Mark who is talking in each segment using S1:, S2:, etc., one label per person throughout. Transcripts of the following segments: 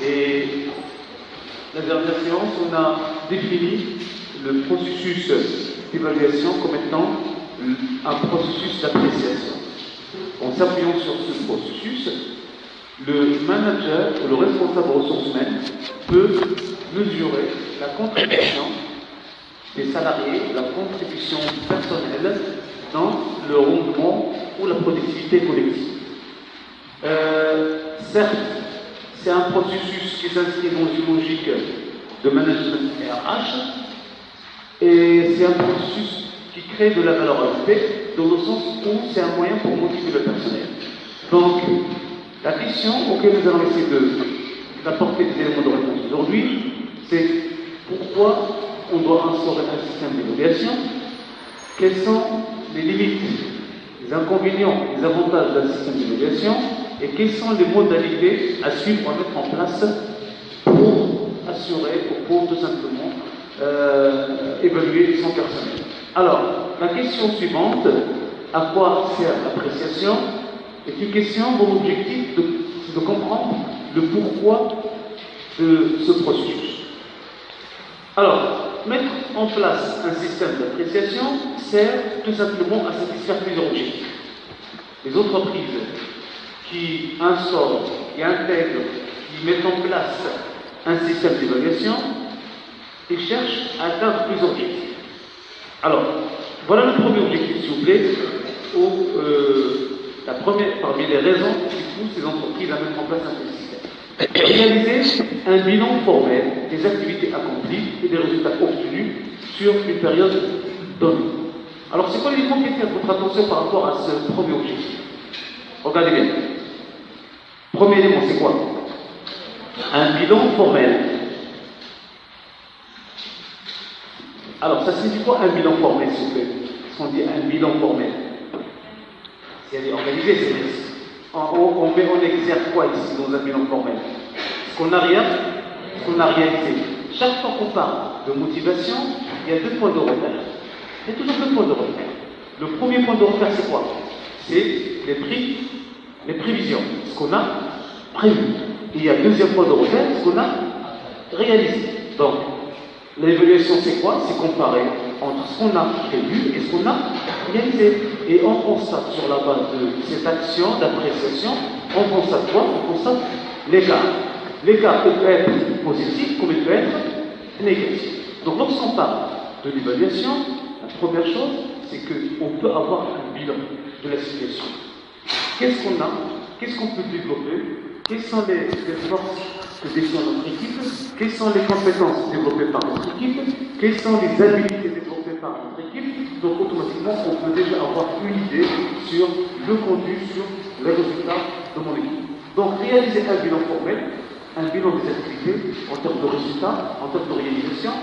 S1: Et la dernière séance, on a défini le processus d'évaluation comme étant un processus d'appréciation. En s'appuyant sur ce processus, le manager ou le responsable ressources humaines peut mesurer la contribution des salariés, la contribution personnelle dans le rendement ou la productivité collective. Certes, c'est un processus qui s'inscrit dans une logique de management RH, et c'est un processus qui crée de la valeur ajoutée, dans le sens où c'est un moyen pour motiver le personnel. Donc, la question auquel nous allons essayer d'apporter des éléments de réponse aujourd'hui, c'est pourquoi on doit instaurer un système d'évaluation, quelles sont les limites, les inconvénients, les avantages d'un système d'évaluation, et quelles sont les modalités à suivre, à mettre en place pour assurer, pour tout simplement évaluer son personnel. Alors, la question suivante, à quoi sert l'appréciation, est une question dont l'objectif c'est de comprendre le pourquoi de ce processus. Alors, mettre en place un système d'appréciation sert tout simplement à satisfaire plusieurs objectifs. Les entreprises qui instaurent, qui intègrent, qui mettent en place un système d'évaluation, ils cherchent à atteindre plusieurs objectifs. Alors, voilà le premier objectif, s'il vous plaît, la première parmi les raisons qui poussent les entreprises à mettre en place un système. Réaliser un bilan formel des activités accomplies et des résultats obtenus sur une période donnée. Alors, c'est quoi l'élément qui attire votre attention par rapport à ce premier objectif? Regardez bien. Premier élément, c'est quoi? Un bilan formel. Alors, ça signifie quoi un bilan formel, s'il vous plaît? Ce qu'on dit un bilan formel. C'est organisé, c'est on met en exergue quoi ici dans un bilan formel? Ce qu'on n'a rien fait. Chaque fois qu'on parle de motivation, il y a deux points de repère. Il y a toujours deux points de repère. Le premier point de repère, c'est quoi? C'est les prévisions, ce qu'on a prévu. Et il y a le deuxième point de repère, ce qu'on a réalisé. Donc, l'évaluation, c'est quoi? C'est comparer entre ce qu'on a prévu et ce qu'on a réalisé. Et on constate sur la base de cette action d'appréciation, on constate quoi? On constate l'écart. L'écart peut être positif comme il peut être négatif. Donc lorsqu'on parle de l'évaluation, la première chose, c'est qu'on peut avoir un bilan de la situation. Qu'est-ce qu'on a? Qu'est-ce qu'on peut développer? Quelles sont les forces que détient notre équipe? Quelles sont les compétences développées par notre équipe? Quelles sont les habiletés développées par notre équipe? Donc automatiquement, on peut déjà avoir une idée sur le conduit, sur les résultats de mon équipe. Donc réaliser un bilan formel, un bilan des activités en termes de résultats, en termes de réalisation,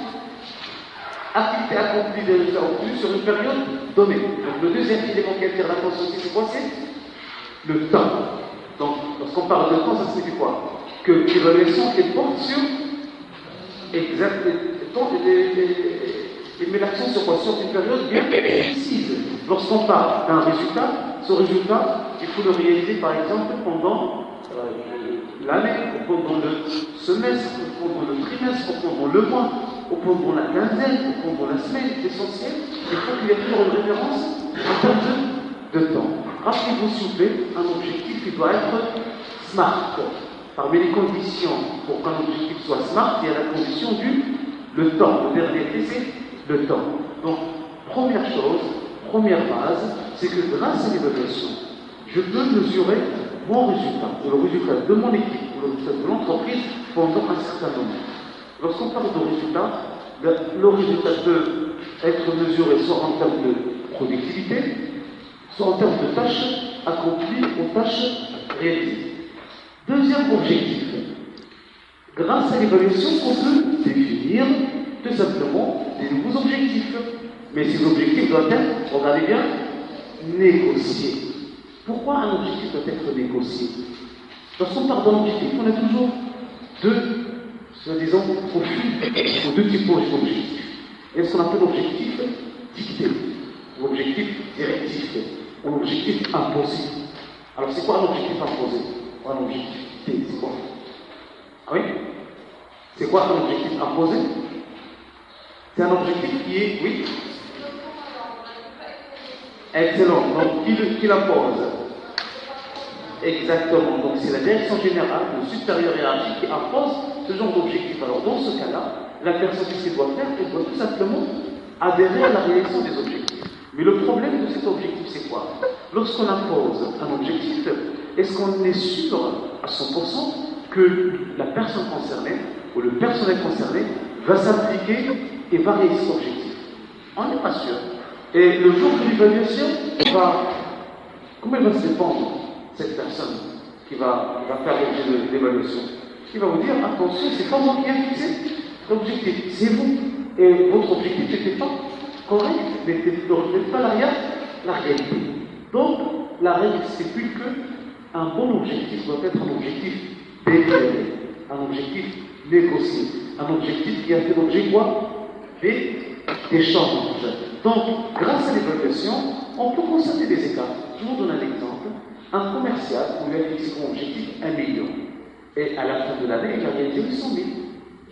S1: activité accomplie des résultats obtenus sur une période donnée. Donc le deuxième élément qui attire l'attention, c'est quoi? C'est le temps. Donc, lorsqu'on parle de temps, ça signifie quoi? Que l'évaluation est porte sur et met l'accent sur quoi? Sur une période bien précise. Lorsqu'on parle d'un résultat, ce résultat, il faut le réaliser par exemple pendant l'année, ou pendant le semestre, ou pendant le trimestre, ou pendant le mois, ou pendant la quinzaine, ou pendant la semaine. C'est essentiel. Il faut qu'il y ait toujours une référence en termes de temps. Rappelez-vous, s'il vous plaît, un objectif qui doit être SMART. Parmi les conditions pour qu'un objectif soit SMART, il y a la condition le temps. Le dernier T, c'est le temps. Donc, première chose, première base, c'est que grâce à l'évaluation, je peux mesurer mon résultat, ou le résultat de mon équipe, ou le résultat de l'entreprise pendant un certain moment. Lorsqu'on parle de résultat, le résultat peut être mesuré soit en termes de productivité, soit en termes de tâches accomplies ou tâches réalisées. Deuxième objectif, grâce à l'évaluation, on peut définir tout simplement des nouveaux objectifs. Mais ces objectifs doivent être, regardez bien, négociés. Pourquoi un objectif doit être négocié? Lorsqu'on parle d'un objectif, on a toujours deux, soi-disant, profils ou deux typologies d'objectifs. Il y a ce qu'on appelle l'objectif dicté, ou l'objectif directif, ou l'objectif imposé. Alors c'est quoi un objectif imposé? Ou un objectif dicté, c'est quoi? Oui. C'est quoi un objectif imposé? C'est un objectif qui est, oui. Excellent. Donc, qui l'impose? Exactement. Donc, c'est la direction générale, le supérieur hiérarchique qui impose ce genre d'objectif. Alors, dans ce cas-là, la personne, qu'est-ce qu'elle doit faire? Elle doit tout simplement adhérer à la réalisation des objectifs. Mais le problème de cet objectif, c'est quoi? Lorsqu'on impose un objectif, est-ce qu'on est sûr à 100% que la personne concernée ou le personnel concerné va s'impliquer et va réaliser cet objectif? On n'est pas sûr. Et le jour de l'évaluation, comment elle va se défendre, cette personne qui va faire l'objet de l'évaluation? Il va vous dire, attention, c'est pas moi qui ai fixé l'objectif, c'est vous. Et votre objectif n'était pas correct, ne reflète pas la réalité. Donc, la règle stipule qu'un bon objectif doit être un objectif délibéré, un objectif négocié, un objectif qui a fait l'objet quoi? D'échanges. Donc, grâce à l'évaluation, on peut constater des écarts. Je vous donne un exemple. Un commercial, on lui a fixé comme objectif 1 million. Et à la fin de l'année, il a réalisé 800 000.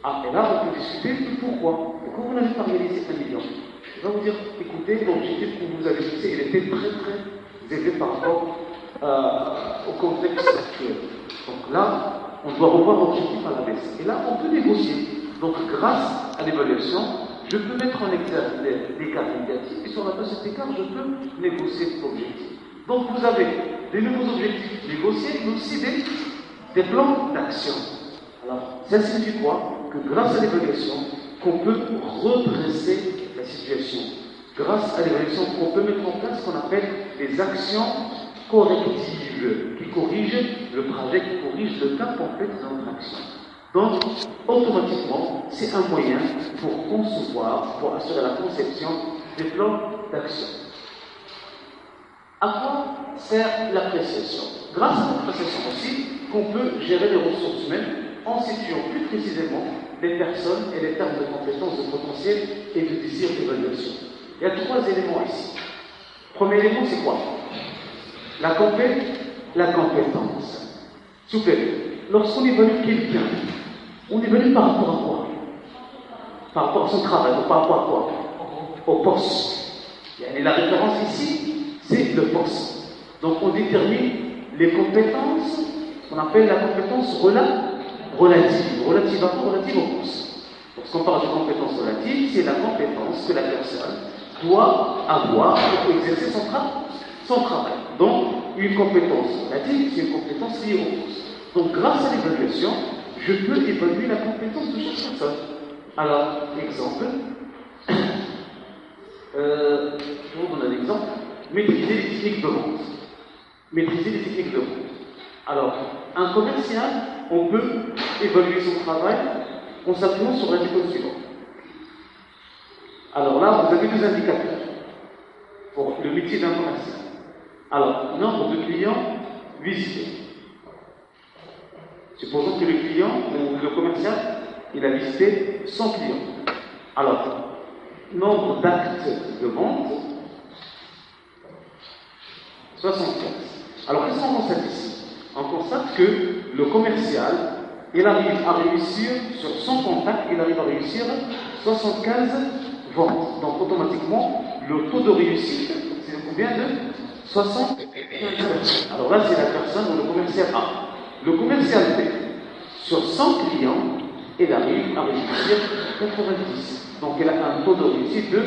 S1: Ah, et là, on peut discuter de pourquoi. Pourquoi vous n'avez pas réalisé 1 million? Je vais vous dire, écoutez, l'objectif que vous avez fixé, il était très très élevé par rapport au contexte actuel. Donc là, on doit revoir l'objectif à la baisse. Et là, on peut négocier. Donc, grâce à l'évaluation, je peux mettre en exergue l'écart négatif, et sur la base de cet écart, je peux négocier cet objectif. Donc, vous avez des nouveaux objectifs négociés, mais aussi des plans d'action. Alors, ça signifie quoi? Que grâce à l'évaluation, qu'on peut redresser la situation. Grâce à l'évaluation, qu'on peut mettre en place ce qu'on appelle des actions correctives, qui corrigent le trajet, qui corrigent le cas complet de notre action. Donc, automatiquement, c'est un moyen pour concevoir, pour assurer la conception des plans d'action. À quoi sert l'appréciation? Grâce à l'appréciation aussi, qu'on peut gérer les ressources humaines en situant plus précisément les personnes et les termes de compétences, de potentiel et de désir d'évaluation. Il y a 3 éléments ici. Premier élément, c'est quoi? La compétence. S'il vous plaît, lorsqu'on évalue quelqu'un, on évalue par rapport à quoi? Par rapport à son travail, ou par rapport à quoi? Au poste. Et la référence ici, c'est le poste. Donc on détermine les compétences, qu'on appelle la compétence relative. Relative à quoi? Relative au poste. Lorsqu'on parle de compétence relative, c'est la compétence que la personne doit avoir pour exercer son travail. Donc, une compétence relative, c'est une compétence liée au poste. Donc, grâce à l'évaluation, je peux évaluer la compétence de chaque personne. Alors, exemple, je vous donne un exemple. Maîtriser les techniques de vente. Maîtriser les techniques de vente. Alors, un commercial, on peut évaluer son travail en s'appuyant sur l'indicateur suivant. Alors là, vous avez 2 indicateurs pour le métier d'un commercial. Alors, nombre de clients visités. Supposons que le client, ou le commercial, il a visité 100 clients. Alors, nombre d'actes de vente, 75. Alors, qu'est-ce qu'on constate ici? On constate que le commercial, il arrive à réussir, sur 100 contacts, il arrive à réussir 75 ventes. Donc, automatiquement, le taux de réussite, c'est combien de 75. Alors là, c'est la personne ou le commercial A. Le commercial B, sur 100 clients, il arrive à réussir 90. Donc, il a un taux de réussite de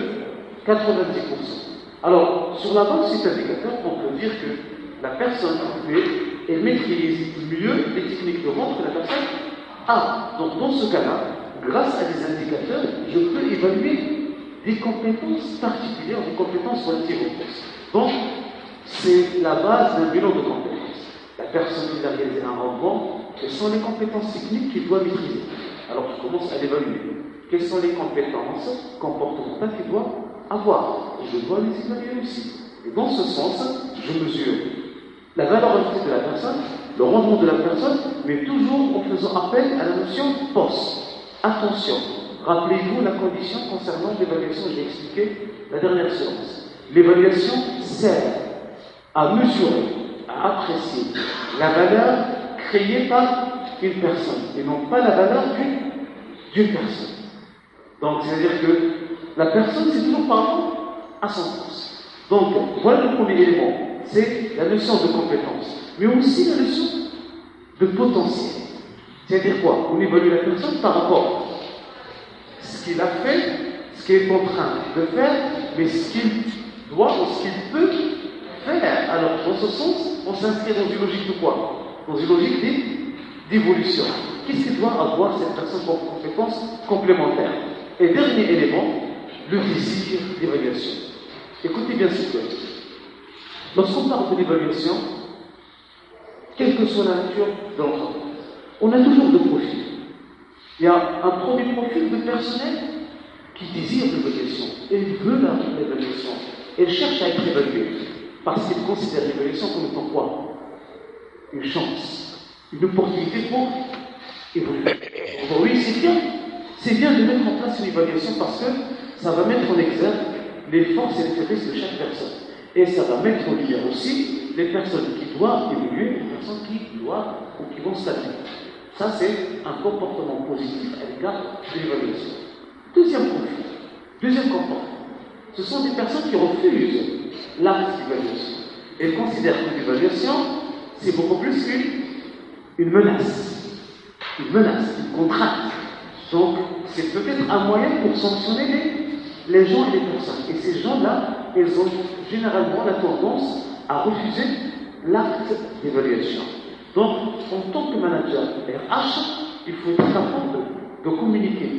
S1: 90%. Alors, sur la base de cet indicateur, on peut dire que la personne B, elle maîtrise mieux les techniques de vente que la personne A. Donc, dans ce cas-là, grâce à des indicateurs, je peux évaluer des compétences particulières, des compétences relatives au poste. Donc, c'est la base d'un bilan de compétences. La personne qui a réalisé un rendement, quelles sont les compétences techniques qu'il doit maîtriser? Alors, je commence à l'évaluer. Quelles sont les compétences comportementales qu'il doit avoir? Et je dois les évaluer aussi. Et dans ce sens, je mesure la valeur ajoutée de la personne, le rendement de la personne, mais toujours en faisant appel à la notion poste. Attention, rappelez-vous la condition concernant l'évaluation, j'ai expliqué la dernière séance. L'évaluation sert à mesurer, à apprécier la valeur créée par une personne et non pas la valeur d'une personne. Donc, c'est-à-dire que la personne, c'est toujours par rapport à son sens. Donc, voilà le premier élément, c'est la notion de compétence, mais aussi la notion de potentiel. C'est-à-dire quoi? On évalue la personne par rapport à ce qu'il a fait, ce qu'il est en train de faire, mais ce qu'il doit ou ce qu'il peut faire. Alors, dans ce sens, on s'inscrit dans une logique de quoi? Dans une logique d'évolution. Qu'est-ce qu'il doit avoir cette personne comme compétence complémentaire? Et dernier élément, le désir d'évaluation. Écoutez bien ce que lorsqu'on parle de l'évaluation, quelle que soit la nature de l'entreprise, on a toujours deux profils. Il y a un premier profil de personnel qui désire l'évaluation. Il veut l'évaluation. Il cherche à être évalué. Parce qu'il considère l'évaluation comme étant quoi? Une chance, une opportunité pour évoluer. Donc, oui, c'est bien. C'est bien de mettre en place une évaluation parce que ça va mettre en exergue les forces et les faiblesses de chaque personne. Et ça va mettre en lumière aussi les personnes qui doivent évoluer et les personnes qui doivent ou qui vont stagner. Ça, c'est un comportement positif à l'égard de l'évaluation. Deuxième profil, deuxième comportement, ce sont des personnes qui refusent l'acte d'évaluation. Elles considèrent que l'évaluation, c'est beaucoup plus qu'une menace. Une menace, une contrainte. Donc, c'est peut-être un moyen pour sanctionner les gens et les personnes. Et ces gens-là, ils ont généralement la tendance à refuser l'acte d'évaluation. Donc, en tant que manager RH, il faut être capable de communiquer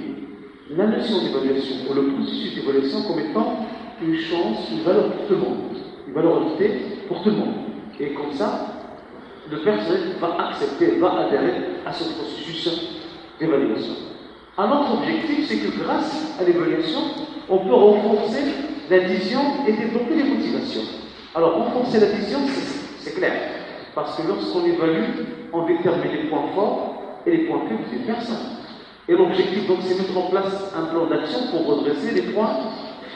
S1: la notion d'évaluation ou le processus d'évaluation comme étant une chance, une valeur pour tout le monde, une valeur ajoutée pour tout le monde. Et comme ça, le personnel va accepter, va adhérer à ce processus d'évaluation. Un autre objectif, c'est que grâce à l'évaluation, on peut renforcer l'adhésion et développer les motivations. Alors, renforcer l'adhésion, c'est clair. Parce que lorsqu'on évalue, on détermine les points forts et les points faibles des personnes. Et l'objectif, donc, c'est mettre en place un plan d'action pour redresser les points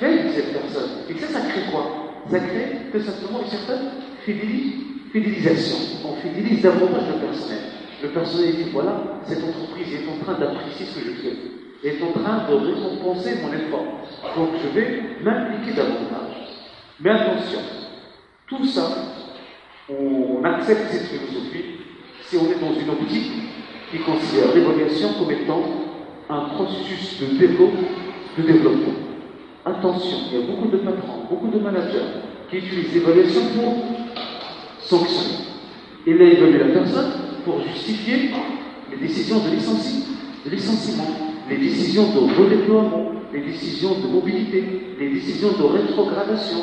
S1: faibles de cette personne. Et ça crée quoi? Ça crée tout simplement une certaine fidélisation. On fidélise davantage le personnel. Le personnel dit, voilà, cette entreprise est en train d'apprécier ce que je fais. Elle est en train de récompenser mon effort. Donc, je vais m'impliquer davantage. Mais attention, tout ça, on accepte cette philosophie si on est dans une optique qui considère l'évaluation comme étant un processus de développement. Attention, il y a beaucoup de patrons, beaucoup de managers qui utilisent l'évaluation pour sanctionner. Il a évalué la personne pour justifier les décisions de licenciement, les décisions de redéploiement, les décisions de mobilité, les décisions de rétrogradation.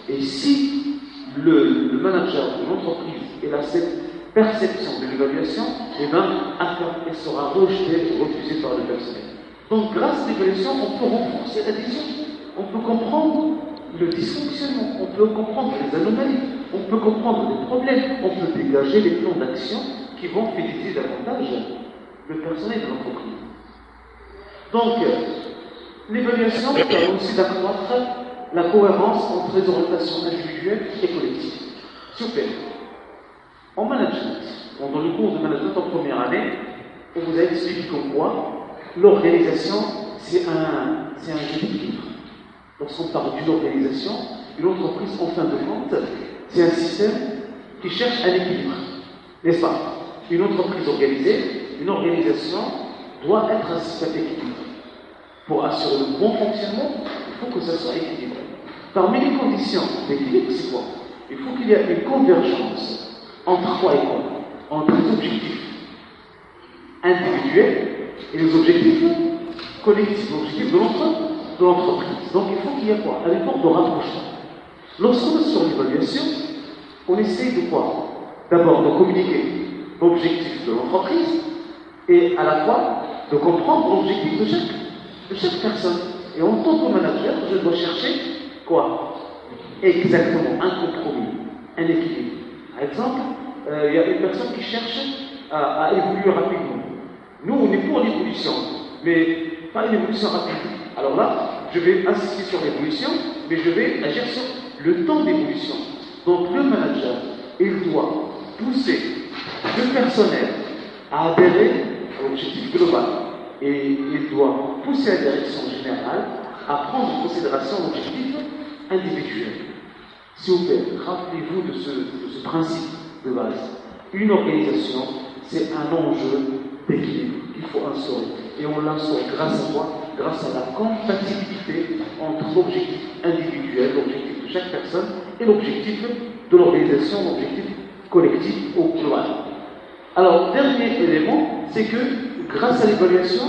S1: Et si le manager de l'entreprise a cette perception de l'évaluation, eh bien, elle sera rejetée, refusée par le personnel. Donc, grâce à l'évaluation, on peut renforcer l'adhésion, on peut comprendre le dysfonctionnement, on peut comprendre les anomalies, on peut comprendre les problèmes, on peut dégager les plans d'action qui vont fidéliser davantage le personnel de l'entreprise. Donc, l'évaluation permet aussi d'accroître la cohérence entre les orientations individuelles et collectives. Super. En management, dans le cours de management en première année, on vous a expliqué comme quoi l'organisation, c'est un jeu d'équilibre. Lorsqu'on parle d'une organisation, une entreprise, en fin de compte, c'est un système qui cherche un équilibre. N'est-ce pas? Une entreprise organisée, une organisation doit être un système d'équilibre. Pour assurer le bon fonctionnement, il faut que ça soit équilibré. Parmi les conditions d'équilibre, c'est quoi? Il faut qu'il y ait une convergence entre quoi et quoi? Entre les objectifs individuels et les objectifs collectifs, l'objectif de l'entreprise. Donc il faut qu'il y ait quoi? Un effort de rapprochement. Lorsqu'on est sur l'évaluation, on essaye de quoi? D'abord de communiquer l'objectif de l'entreprise et à la fois de comprendre l'objectif de chaque personne. Et en tant que manager, je dois chercher quoi? Exactement un compromis, un équilibre. Par exemple, il y a une personne qui cherche à évoluer rapidement. Nous, on est pour l'évolution, mais pas une évolution rapide. Alors là, je vais insister sur l'évolution, mais je vais agir sur le temps d'évolution. Donc le manager, il doit pousser le personnel à adhérer à l'objectif global. Et il doit pousser la direction générale à prendre en considération l'objectif individuel. S'il vous plaît, rappelez-vous de ce principe de base. Une organisation, c'est un enjeu d'équilibre qu'il faut instaurer. Et on l'instaure grâce à quoi? Grâce à la compatibilité entre l'objectif individuel, l'objectif de chaque personne, et l'objectif de l'organisation, l'objectif collectif au global. Alors, dernier élément, c'est que grâce à l'évaluation,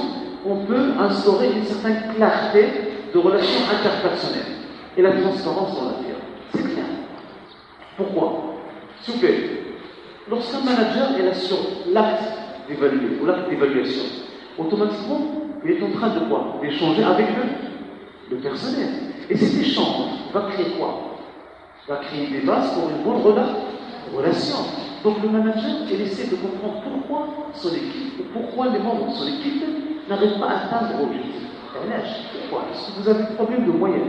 S1: on peut instaurer une certaine clarté de relations interpersonnelles et la transparence dans la vie. C'est clair. Pourquoi? S'il vous plaît, lorsqu'un manager est là sur l'acte d'évaluer ou l'acte d'évaluation, automatiquement, il est en train de quoi? D'échanger avec le personnel. Et cet échange va créer quoi? Va créer des bases pour une bonne relation. Donc le manager, il essaie de comprendre pourquoi son équipe, ou pourquoi les membres de son équipe n'arrivent pas à atteindre l'objectif. Pourquoi? Est-ce que vous avez des problèmes de moyens?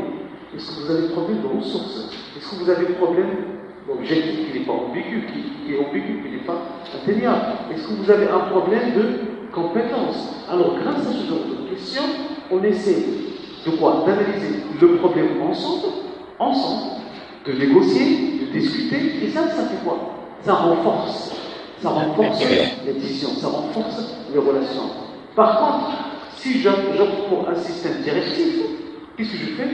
S1: Est-ce que vous avez des problèmes de ressources? Est-ce que vous avez des problèmes d'objectif qui n'est pas ambigu, qui est ambigu, qui n'est pas atteignable? Est-ce que vous avez un problème de compétences? Alors grâce à ce genre de questions, on essaie de quoi? D'analyser le problème ensemble, de négocier, de discuter, et ça fait quoi? Ça renforce les décisions, ça renforce les relations. Par contre, si j'opte pour un système directif, qu'est-ce que je fais?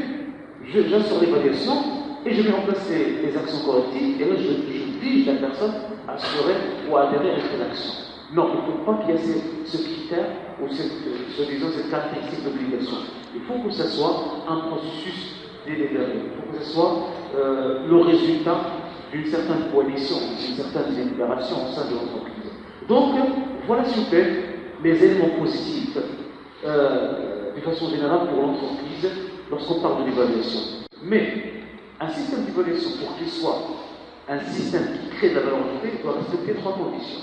S1: J'assure l'évaluation et je mets en place les actions correctives, et là je oblige la personne à assurer ou à adhérer à cette action. Non, il ne faut pas qu'il y ait ce critère ou cette caractéristique d'obligation. Il faut que ce soit un processus délibéré. Il faut que ce soit le résultat d'une certaine coalition, d'une certaine délibération au sein de l'entreprise. Donc, voilà s'il vous plaît les éléments positifs de façon générale pour l'entreprise lorsqu'on parle de l'évaluation. Mais un système d'évaluation, pour qu'il soit un système qui crée de la valeur ajoutée, doit respecter 3 conditions.